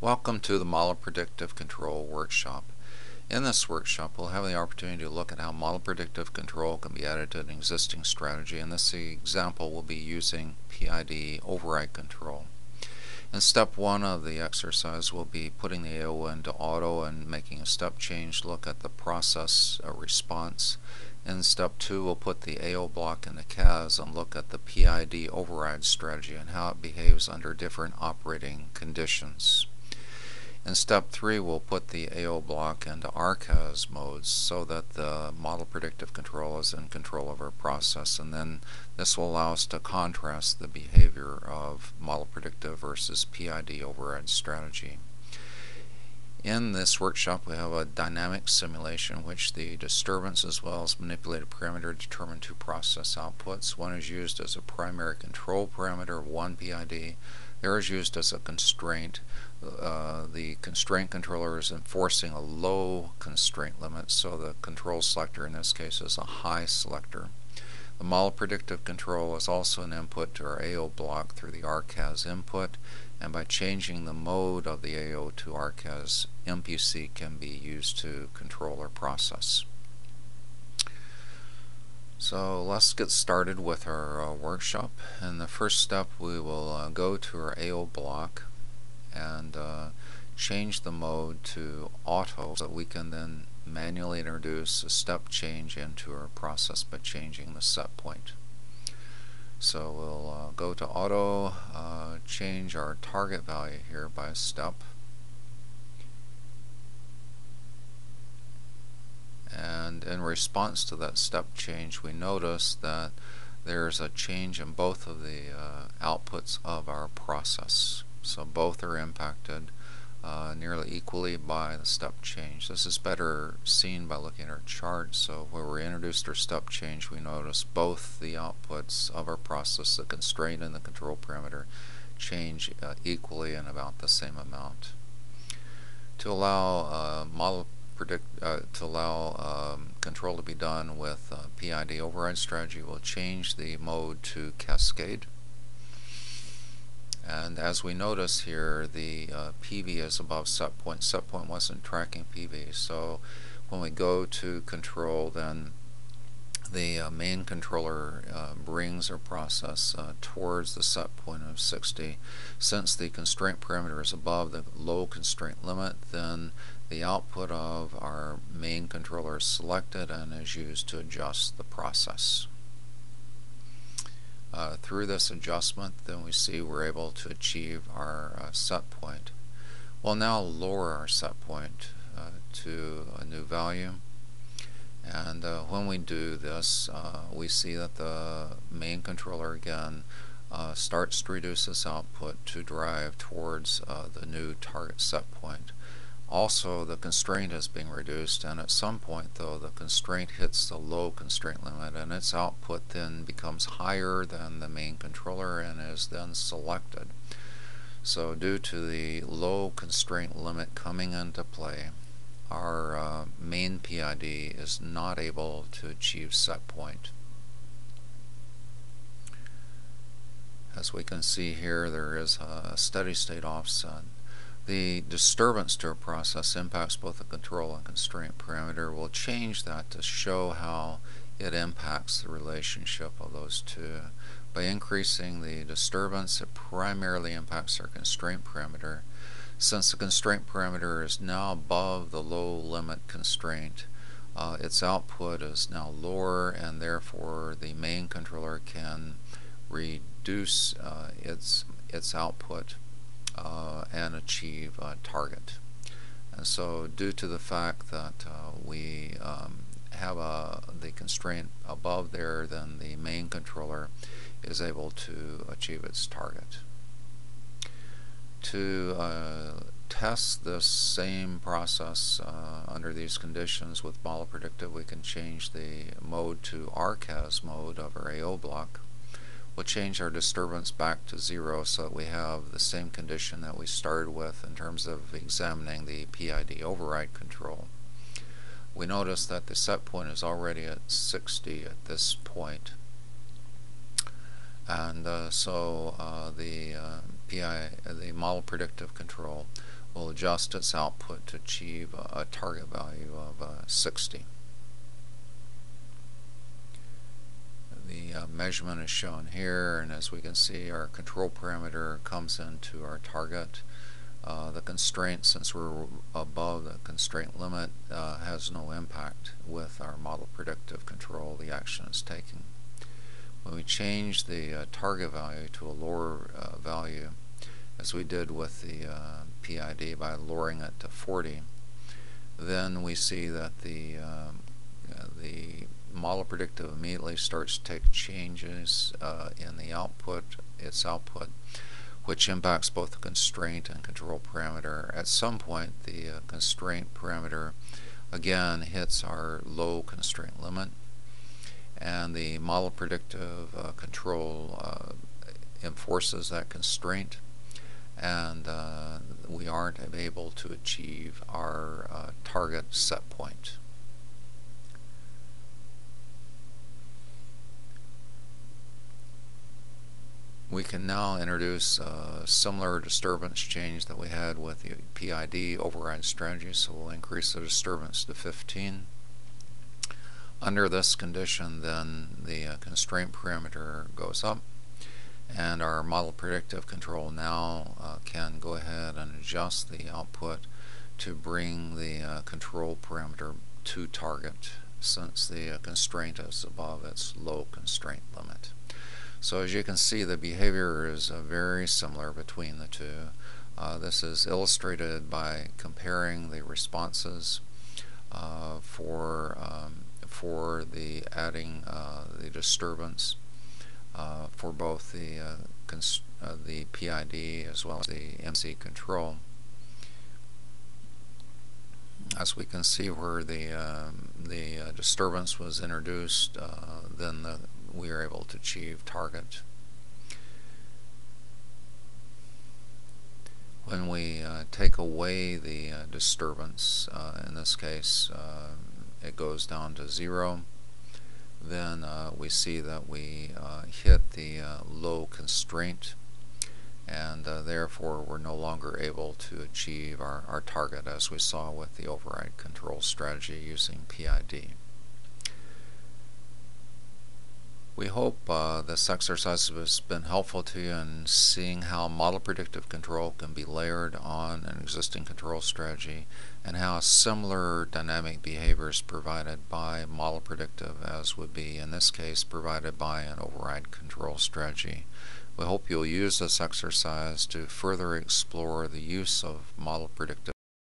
Welcome to the Model Predictive Control workshop. In this workshop, we'll have the opportunity to look at how model predictive control can be added to an existing strategy. In this example, we'll be using PID override control. In step 1 of the exercise, we'll be putting the AO into auto and making a step change look at the process response. In step 2, we'll put the AO block into CAS and look at the PID override strategy and how it behaves under different operating conditions. In step 3, we'll put the AO block into RCAS modes so that the model predictive control is in control of our process, and then this will allow us to contrast the behavior of model predictive versus PID override strategy. In this workshop, we have a dynamic simulation in which the disturbance as well as manipulated parameter determine two process outputs. One is used as a primary control parameter, one PID. The other is used as a constraint. The constraint controller is enforcing a low constraint limit, so the control selector in this case is a high selector. The model predictive control is also an input to our AO block through the RCAS input, and by changing the mode of the AO to RCAS, MPC can be used to control our process. So let's get started with our workshop. In the first step, we will go to our AO block and change the mode to auto so that we can then manually introduce a step change into our process by changing the set point. So we'll go to auto, change our target value here by a step, and in response to that step change, we notice that there's a change in both of the outputs of our process. So both are impacted nearly equally by the step change. This is better seen by looking at our chart. So where we introduced our step change, we notice both the outputs of our process, the constraint and the control parameter, change equally in about the same amount. To allow control to be done with PID override strategy, we'll change the mode to cascade. And as we notice here, the PV is above set point. Set point wasn't tracking PV. So when we go to control, then the main controller brings our process towards the set point of 60. Since the constraint parameter is above the low constraint limit, then the output of our main controller is selected and is used to adjust the process. Through this adjustment, then we see we're able to achieve our set point. We'll now lower our set point to a new value, and when we do this, we see that the main controller again starts to reduce its output to drive towards the new target set point. Also, the constraint is being reduced, and at some point though the constraint hits the low constraint limit and its output then becomes higher than the main controller and is then selected. So due to the low constraint limit coming into play, our main PID is not able to achieve set point. As we can see here, there is a steady state offset. The disturbance to a process impacts both the control and constraint parameter. We'll change that to show how it impacts the relationship of those two. By increasing the disturbance, it primarily impacts our constraint parameter. Since the constraint parameter is now above the low limit constraint, its output is now lower, and therefore the main controller can reduce its output and achieve a target. And so due to the fact that we have the constraint above there, then the main controller is able to achieve its target. To test this same process under these conditions with model predictive, we can change the mode to RCAS mode of our AO block. We'll change our disturbance back to 0 so that we have the same condition that we started with in terms of examining the PID override control. We notice that the set point is already at 60 at this point, and so the model predictive control will adjust its output to achieve a target value of 60. The measurement is shown here, and as we can see, our control parameter comes into our target. The constraint, since we're above the constraint limit, has no impact with our model predictive control the action is taking. When we change the target value to a lower value, as we did with the PID by lowering it to 40, then we see that the model predictive immediately starts to take changes in the output, its output, which impacts both the constraint and control parameter. At some point, the constraint parameter again hits our low constraint limit, and the model predictive control enforces that constraint, and we aren't able to achieve our target set point. We can now introduce a similar disturbance change that we had with the PID override strategy, so we'll increase the disturbance to 15. Under this condition, then the constraint parameter goes up, and our model predictive control now can go ahead and adjust the output to bring the control parameter to target, since the constraint is above its low constraint limit. So as you can see, the behavior is very similar between the two. This is illustrated by comparing the responses for the adding the disturbance for both the PID as well as the MC control. As we can see, where the disturbance was introduced, then we are able to achieve target. When we take away the disturbance, in this case it goes down to 0, then we see that we hit the low constraint, and therefore we're no longer able to achieve our target, as we saw with the override control strategy using PID. We hope this exercise has been helpful to you in seeing how model predictive control can be layered on an existing control strategy, and how similar dynamic behavior is provided by model predictive as would be, in this case, provided by an override control strategy. We hope you'll use this exercise to further explore the use of model predictive